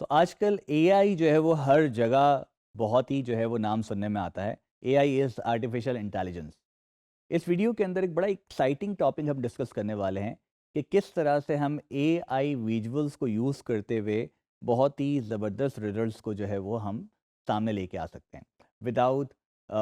तो आजकल एआई जो है वो हर जगह बहुत ही जो है वो नाम सुनने में आता है। AI is artificial intelligence. इस वीडियो के अंदर एक बड़ा एक्साइटिंग टॉपिक हम डिस्कस करने वाले हैं कि किस तरह से हम एआई विजुअल्स को यूज़ करते हुए बहुत ही ज़बरदस्त रिजल्ट्स को जो है वो हम सामने लेके आ सकते हैं without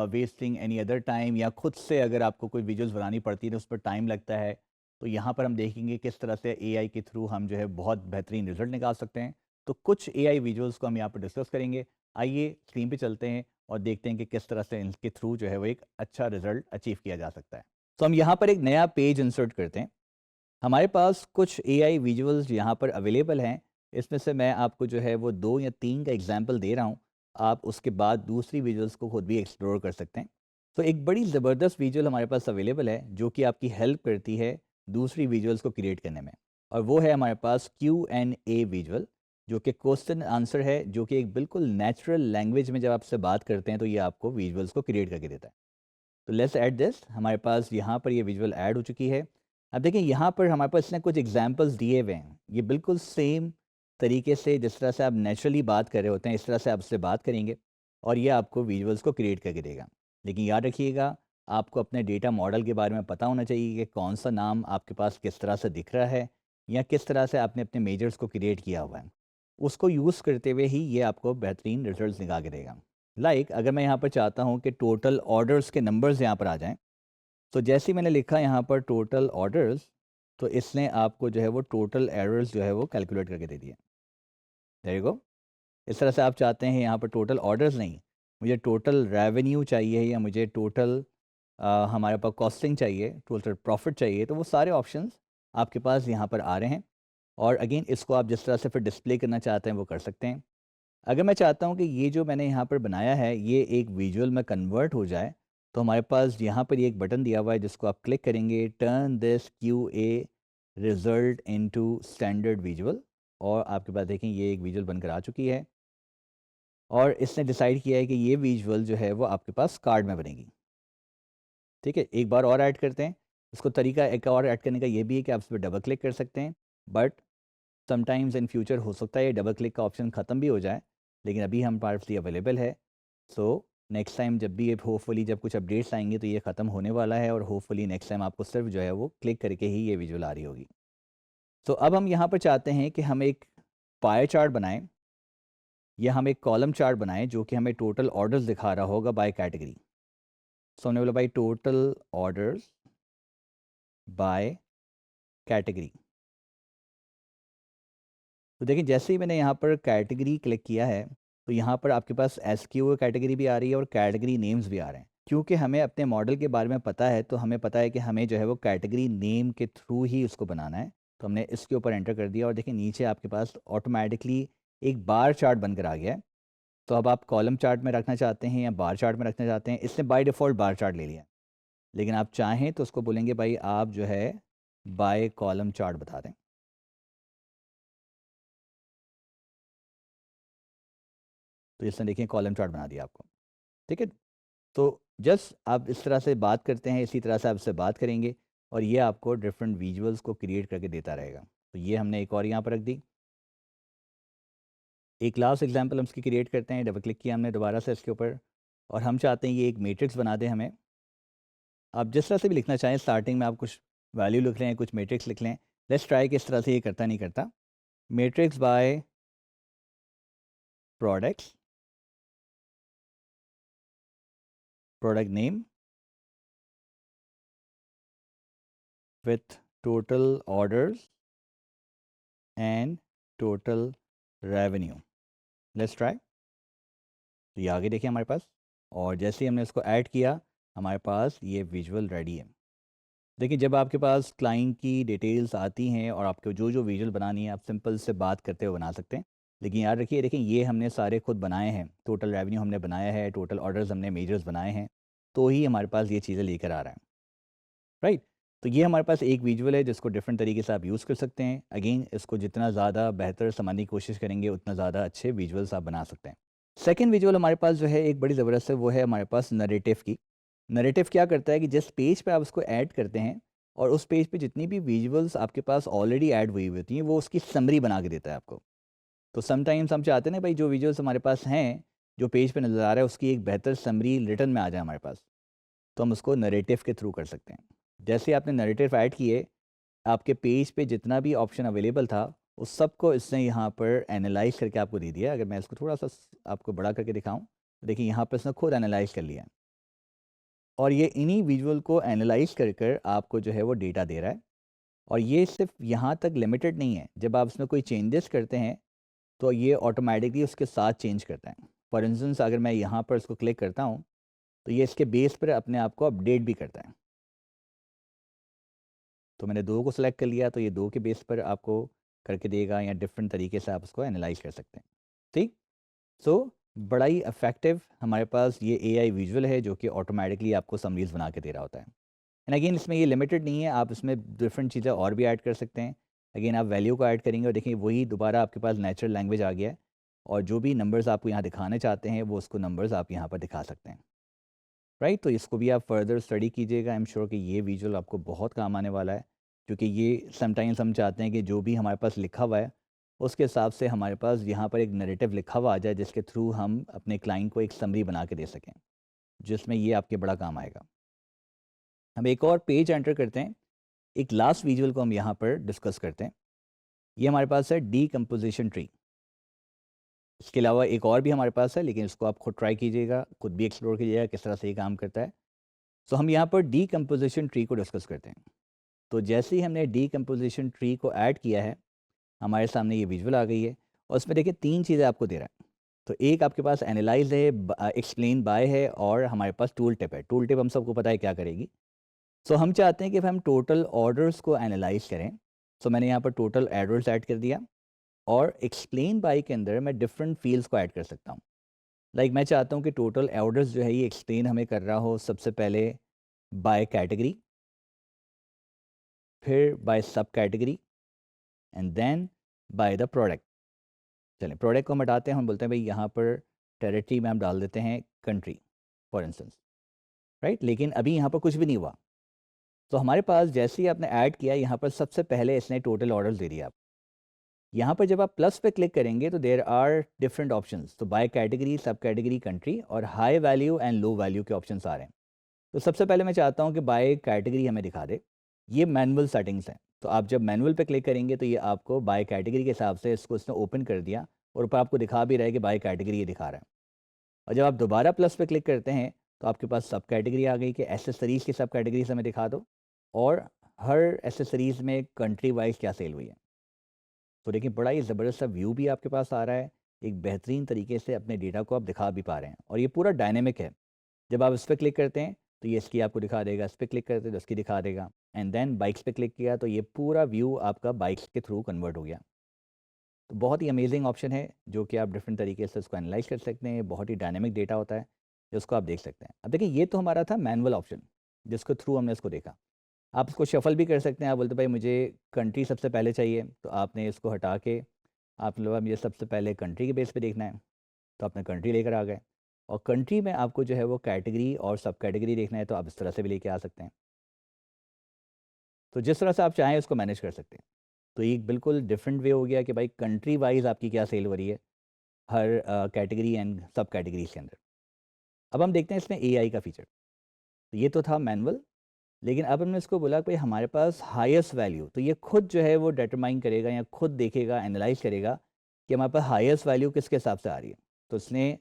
wasting any other time, या खुद से अगर आपको कोई विजुअल्स बनानी पड़ती है तो उस पर टाइम लगता है। तो यहाँ पर हम देखेंगे किस तरह से एआई के थ्रू हम जो है बहुत बेहतरीन रिजल्ट निकाल सकते हैं। तो कुछ एआई विजुअल्स को हम यहाँ पर डिस्कस करेंगे। आइए स्क्रीन पे चलते हैं और देखते हैं कि किस तरह से इनके थ्रू जो है वो एक अच्छा रिजल्ट अचीव किया जा सकता है। तो हम यहाँ पर एक नया पेज इंसर्ट करते हैं। हमारे पास कुछ एआई विजुअल्स यहाँ पर अवेलेबल हैं। इसमें से मैं आपको जो है वो 2 या 3 का एग्जांपल दे रहा हूँ। आप उसके बाद दूसरी विजुअल्स को खुद भी एक्सप्लोर कर सकते हैं। तो एक बड़ी ज़बरदस्त विजुअल हमारे पास अवेलेबल है जो कि आपकी हेल्प करती है दूसरी विजुअल्स को क्रिएट करने में। और वो है हमारे पास Q&A विजुअल, जो कि क्वेश्चन आंसर है, जो कि एक बिल्कुल नेचुरल लैंग्वेज में जब आपसे बात करते हैं तो ये आपको विजुअल्स को क्रिएट करके देता है। तो लेट्स ऐड दिस। हमारे पास यहाँ पर ये विजुअल ऐड हो चुकी है। अब देखिए यहाँ पर हमारे पास इसने कुछ एग्जांपल्स दिए हुए हैं। ये बिल्कुल सेम तरीके से जिस तरह से आप नेचुरली बात कर रहे होते हैं इस तरह से आपसे बात करेंगे और ये आपको विजुअल्स को क्रिएट करके देगा। लेकिन याद रखिएगा, आपको अपने डेटा मॉडल के बारे में पता होना चाहिए कि कौन सा नाम आपके पास किस तरह से दिख रहा है या किस तरह से आपने अपने मेजर्स को क्रिएट किया हुआ है। उसको यूज़ करते हुए ही ये आपको बेहतरीन रिजल्ट्स निकाल के देगा। अगर मैं यहाँ पर चाहता हूँ कि टोटल ऑर्डर्स के नंबर्स यहाँ पर आ जाएँ, तो जैसे ही मैंने लिखा यहाँ पर टोटल ऑर्डर्स, तो इसने आपको जो है वो टोटल एरर्स जो है वो कैलकुलेट करके दे दिए। There you go. इस तरह से आप चाहते हैं यहाँ पर टोटल ऑर्डर्स नहीं, मुझे टोटल रेवेन्यू चाहिए या मुझे टोटल हमारे पास कॉस्टिंग चाहिए, टोटल प्रॉफिट चाहिए, तो वो सारे ऑप्शंस आपके पास यहाँ पर आ रहे हैं। और अगेन इसको आप जिस तरह से फिर डिस्प्ले करना चाहते हैं वो कर सकते हैं। अगर मैं चाहता हूँ कि ये जो मैंने यहाँ पर बनाया है ये एक विजुअल में कन्वर्ट हो जाए, तो हमारे पास यहाँ पर ये एक बटन दिया हुआ है जिसको आप क्लिक करेंगे, turn this QA result into standard visual. और आपके पास देखें ये एक विजुअल बनकर आ चुकी है और इसने डिसाइड किया है कि ये विजुअल जो है वो आपके पास कार्ड में बनेगी। ठीक है, एक बार और ऐड करते हैं। इसको तरीका एक और ऐड करने का ये भी है कि आप इस पर डबल क्लिक कर सकते हैं, बट समटाइम्स इन फ्यूचर हो सकता है ये डबल क्लिक का ऑप्शन ख़त्म भी हो जाए, लेकिन अभी हम पास ये अवेलेबल है। सो नेक्स्ट टाइम जब भी ये होपफुली जब कुछ अपडेट्स आएंगे तो ये ख़त्म होने वाला है और होपफुली नेक्स्ट टाइम आपको सिर्फ जो है वो क्लिक करके ही ये विजुअल आ रही होगी। तो अब हम यहाँ पर चाहते हैं कि हम एक पाई चार्ट बनाएं या हम एक कॉलम चार्ट बनाएं जो कि हमें टोटल ऑर्डर्स दिखा रहा होगा बाय कैटेगरी। सो हमने बोला भाई टोटल ऑर्डर्स बाय कैटेगरी। तो देखिए जैसे ही मैंने यहाँ पर कैटेगरी क्लिक किया है तो यहाँ पर आपके पास SKU कैटेगरी भी आ रही है और कैटेगरी नेम्स भी आ रहे हैं। क्योंकि हमें अपने मॉडल के बारे में पता है तो हमें पता है कि हमें जो है वो कैटेगरी नेम के थ्रू ही उसको बनाना है। तो हमने इसके ऊपर एंटर कर दिया और देखिए नीचे आपके पास ऑटोमेटिकली एक बार चार्ट बनकर आ गया है। तो अब आप कॉलम चार्ट में रखना चाहते हैं या बार चार्ट में रखना चाहते हैं, इसने बाय डिफ़ॉल्ट बार चार्ट ले लिया है। लेकिन आप चाहें तो उसको बोलेंगे भाई आप जो है बाय कॉलम चार्ट बता दें। तो इसने देखिए कॉलम चार्ट बना दिया आपको। ठीक है, तो जस्ट आप इस तरह से बात करते हैं, इसी तरह से आप इससे बात करेंगे और ये आपको डिफरेंट विजुअल्स को क्रिएट करके देता रहेगा। तो ये हमने एक और यहाँ पर रख दी। एक लास्ट एग्जांपल हम इसकी क्रिएट करते हैं। डबल क्लिक किया हमने दोबारा से इसके ऊपर और हम चाहते हैं ये एक मैट्रिक्स बना दे हमें। आप जिस तरह से भी लिखना चाहें, स्टार्टिंग में आप कुछ वैल्यू लिख लें, कुछ मैट्रिक्स लिख लें। लेट्स ट्राई कि इस तरह से ये करता नहीं करता। Matrix by products, product name with total orders and total revenue. Let's try. तो ये आगे देखिए हमारे पास, और जैसे ही हमने इसको ऐड किया हमारे पास ये विजुअल रेडी है। देखिए जब आपके पास क्लाइंट की डिटेल्स आती हैं और आपको जो जो विजुअल बनानी है आप सिंपल से बात करते हुए बना सकते हैं। लेकिन याद रखिए, देखिए ये हमने सारे खुद बनाए हैं, टोटल रेवेन्यू हमने बनाया है, टोटल ऑर्डर्स हमने मेजर्स बनाए हैं, तो ही हमारे पास ये चीज़ें लेकर आ रहा है। राइट। तो ये हमारे पास एक विजुअल है जिसको डिफरेंट तरीके से आप यूज़ कर सकते हैं। अगेन इसको जितना ज़्यादा बेहतर समझने की कोशिश करेंगे उतना ज़्यादा अच्छे विजुअल्स आप बना सकते हैं। सेकंड विजुअल हमारे पास जो है एक बड़ी ज़बरदस्त है, वो है हमारे पास नरेटिव की। नरेटिव क्या करता है कि जिस पेज पे आप उसको ऐड करते हैं और उस पेज पे जितनी भी विजुअल्स आपके पास ऑलरेडी ऐड हुई होती हैं वो उसकी समरी बना के देता है आपको। तो समटाइम्स हम चाहते हैं ना भाई जो विजुअल्स हमारे पास हैं, जो पेज पे नज़र आ रहा है उसकी एक बेहतर समरी रिटर्न में आ जाए हमारे पास, तो हम उसको नरेटिव के थ्रू कर सकते हैं। जैसे आपने नरेटिव ऐड किए, आपके पेज पे जितना भी ऑप्शन अवेलेबल था, उस सब को इसने यहाँ पर एनालाइज़ करके आपको दे दिया। अगर मैं इसको थोड़ा-सा आपको बड़ा करके दिखाऊँ, तो देखिए यहाँ पे इसने खुद एनालाइज़ कर लिया है और ये इन्हीं विजुअल को एनालाइज़ कर आपको जो है वो डेटा दे रहा है। और ये सिर्फ़ यहाँ तक लिमिटेड नहीं है, जब आप इसमें कोई चेंजेस करते हैं, तो ये ऑटोमैटिकली उसके साथ चेंज करता है। फॉर इंस्टेंस अगर मैं यहाँ पर इसको क्लिक करता हूँ, तो ये इसके बेस पर अपने आप को अपडेट भी करता है। तो मैंने 2 को सिलेक्ट कर लिया, तो ये 2 के बेस पर आपको करके देगा या डिफरेंट तरीके से आप उसको एनालाइज़ कर सकते हैं। ठीक? सो बड़ा ही इफ़ेक्टिव हमारे पास ये एआई विजुअल है जो कि ऑटोमैटिकली आपको समरीज़ बना के दे रहा होता है। एंड अगेन इसमें ये लिमिटेड नहीं है, आप इसमें डिफरेंट चीज़ें और भी ऐड कर सकते हैं। अगेन आप वैल्यू को ऐड करेंगे और देखिए वही दोबारा आपके पास नेचुरल लैंग्वेज आ गया है और जो भी नंबर्स आपको यहाँ दिखाने चाहते हैं, वो उसको नंबर्स आप यहाँ पर दिखा सकते हैं। राइट? तो इसको भी आप फर्दर स्टडी कीजिएगा। आई एम श्योर कि ये विजुअल आपको बहुत काम आने वाला है, क्योंकि ये समटाइम्स हम चाहते हैं कि जो भी हमारे पास लिखा हुआ है, उसके हिसाब से हमारे पास यहाँ पर एक नैरेटिव लिखा हुआ आ जाए, जिसके थ्रू हम अपने क्लाइंट को एक समरी बना के दे सकें, जिसमें ये आपके बड़ा काम आएगा। हम एक और पेज एंटर करते हैं, एक लास्ट विजुअल को हम यहाँ पर डिस्कस करते हैं। ये हमारे पास है डीकम्पोज़िशन ट्री। इसके अलावा एक और भी हमारे पास है, लेकिन इसको आप खुद ट्राई कीजिएगा, खुद भी एक्सप्लोर कीजिएगा किस तरह से ये काम करता है। सो हम यहाँ पर डीकम्पोज़िशन ट्री को डिस्कस करते हैं। तो जैसे ही हमने डीकम्पोज़िशन ट्री को ऐड किया है, हमारे सामने ये विजुअल आ गई है और उसमें देखिए 3 चीज़ें आपको दे रहा है। तो एक आपके पास एनालाइज़ है, एक्सप्लेन बाय है और हमारे पास टूल टिप है। टूल टिप हम सबको पता है क्या करेगी। सो हम चाहते हैं कि हम टोटल ऑर्डर्स को एनालाइज़ करें। सो मैंने यहाँ पर टोटल ऑर्डर्स ऐड कर दिया और एक्सप्लेन बाय के अंदर मैं डिफरेंट फ़ील्ड्स को ऐड कर सकता हूँ। लाइक मैं चाहता हूँ कि टोटल ऑर्डर्स जो है ये एक्सप्लेन हमें कर रहा हो सबसे पहले बाय कैटेगरी, फिर by sub category and then by the product. चलें प्रोडक्ट को हम हटाते हैं, हम बोलते हैं भाई यहाँ पर टेरिटरी में हम डाल देते हैं कंट्री फॉर इंस्टेंस, राइट? लेकिन अभी यहाँ पर कुछ भी नहीं हुआ। तो हमारे पास जैसे ही आपने ऐड किया, यहाँ पर सबसे पहले इसने टोटल ऑर्डर्स दे दिया। यहाँ पर जब आप प्लस पे क्लिक करेंगे तो देयर आर डिफरेंट ऑप्शंस, तो बाय कैटेगरी, सब कैटेगरी, कंट्री और high value and low value के ऑप्शंस आ रहे हैं। तो सबसे पहले मैं चाहता हूँ कि बाय कैटेगरी हमें दिखा दे। ये मैनुअल सेटिंग्स हैं, तो आप जब मैनुअल पे क्लिक करेंगे तो ये आपको बाय कैटेगरी के हिसाब से इसको इसने ओपन कर दिया और ऊपर आपको दिखा भी रहा है कि बाय कैटेगरी ये दिखा रहा है। और जब आप दोबारा प्लस पे क्लिक करते हैं तो आपके पास सब कैटेगरी आ गई कि एसेसरीज़ की सब कैटेगरीज हमें दिखा दो और हर एसेसरीज़ में कंट्री वाइज क्या सेल हुई है। तो देखिए बड़ा ही ज़बरदस्त सा व्यू भी आपके पास आ रहा है, एक बेहतरीन तरीके से अपने डेटा को आप दिखा भी पा रहे हैं और ये पूरा डायनेमिक है। जब आप इस पे क्लिक करते हैं तो ये इसकी आपको दिखा देगा, इस पे क्लिक करते हैं तो इसकी दिखा देगा एंड देन बाइक्स पे क्लिक किया तो ये पूरा व्यू आपका बाइक्स के थ्रू कन्वर्ट हो गया। तो बहुत ही अमेजिंग ऑप्शन है जो कि आप डिफरेंट तरीके से उसको एनालाइज कर सकते हैं, बहुत ही डायनेमिक डेटा होता है जिसको आप देख सकते हैं। अब देखिए ये तो हमारा था मैनुअल ऑप्शन, जिसके थ्रू हमने इसको देखा। आप इसको शफल भी कर सकते हैं, आप बोलते भाई मुझे कंट्री सबसे पहले चाहिए, तो आपने इसको हटा के आप बोला मुझे सबसे पहले कंट्री के बेस पे देखना है, तो आपने कंट्री लेकर आ गए। और कंट्री में आपको जो है वो कैटेगरी और सब कैटेगरी देखना है तो आप इस तरह से भी लेके आ सकते हैं। तो जिस तरह से आप चाहें उसको मैनेज कर सकते हैं। तो ये एक बिल्कुल डिफरेंट वे हो गया कि भाई कंट्री वाइज़ आपकी क्या सेल हो रही है हर कैटेगरी एंड सब कैटेगरीज़ के अंदर। अब हम देखते हैं इसमें एआई का फीचर। तो ये तो था मैनुअल, लेकिन अब हमने इसको बोला कि भाई हमारे पास हाईएस्ट वैल्यू, तो ये खुद जो है वो डिटरमाइन करेगा या खुद देखेगा, एनालाइज़ करेगा कि हमारे पास हाईएस्ट वैल्यू किसके हिसाब से आ रही है। तो उसने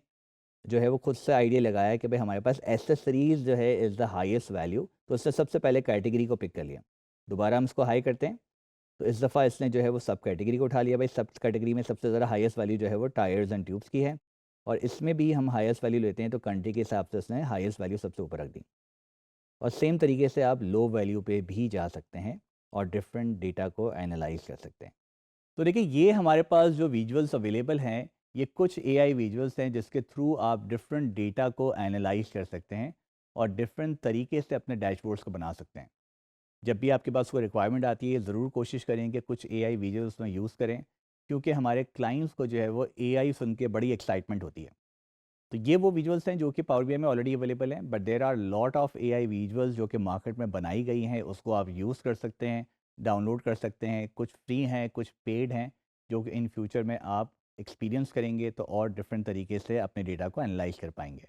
जो है वो खुद से आइडिया लगाया कि भाई हमारे पास एसेसरीज़ जो है इज़ द हाईएस्ट वैल्यू, तो उसने सबसे पहले कैटेगरी को पिक कर लिया। दोबारा हम इसको हाई करते हैं, तो इस दफ़ा इसने जो है वो सब कैटेगरी को उठा लिया। भाई सब कैटेगरी में सबसे ज़्यादा हाईएस्ट वैल्यू जो है वो टायर्स एंड ट्यूब्स की है और इसमें भी हम हाईएस्ट वैल्यू लेते हैं तो कंट्री के हिसाब से उसने हाईएस्ट वैल्यू सबसे ऊपर रख दी। और सेम तरीके से आप लो वैल्यू पे भी जा सकते हैं और डिफरेंट डेटा को एनालाइज कर सकते हैं। तो देखिए ये हमारे पास जो विजुअल्स अवेलेबल हैं, ये कुछ एआई विजुअल्स हैं जिसके थ्रू आप डिफरेंट डेटा को एनालाइज कर सकते हैं और डिफरेंट तरीके से अपने डैशबोर्ड्स को बना सकते हैं। जब भी आपके पास कोई रिक्वायरमेंट आती है, ज़रूर कोशिश करें कि कुछ एआई विजुअल्स में यूज़ करें, क्योंकि हमारे क्लाइंट्स को जो है वो एआई सुन के बड़ी एक्साइटमेंट होती है। तो ये वो विजुअल्स हैं जो कि पावर बीआई में ऑलरेडी अवेलेबल हैं, but there are lot of AI visuals जो कि मार्केट में बनाई गई हैं, उसको आप यूज़ कर सकते हैं, डाउनलोड कर सकते हैं। कुछ फ्री हैं, कुछ पेड हैं, जो कि इन फ्यूचर में आप एक्सपीरियंस करेंगे तो और डिफरेंट तरीके से अपने डेटा को एनालाइज कर पाएंगे।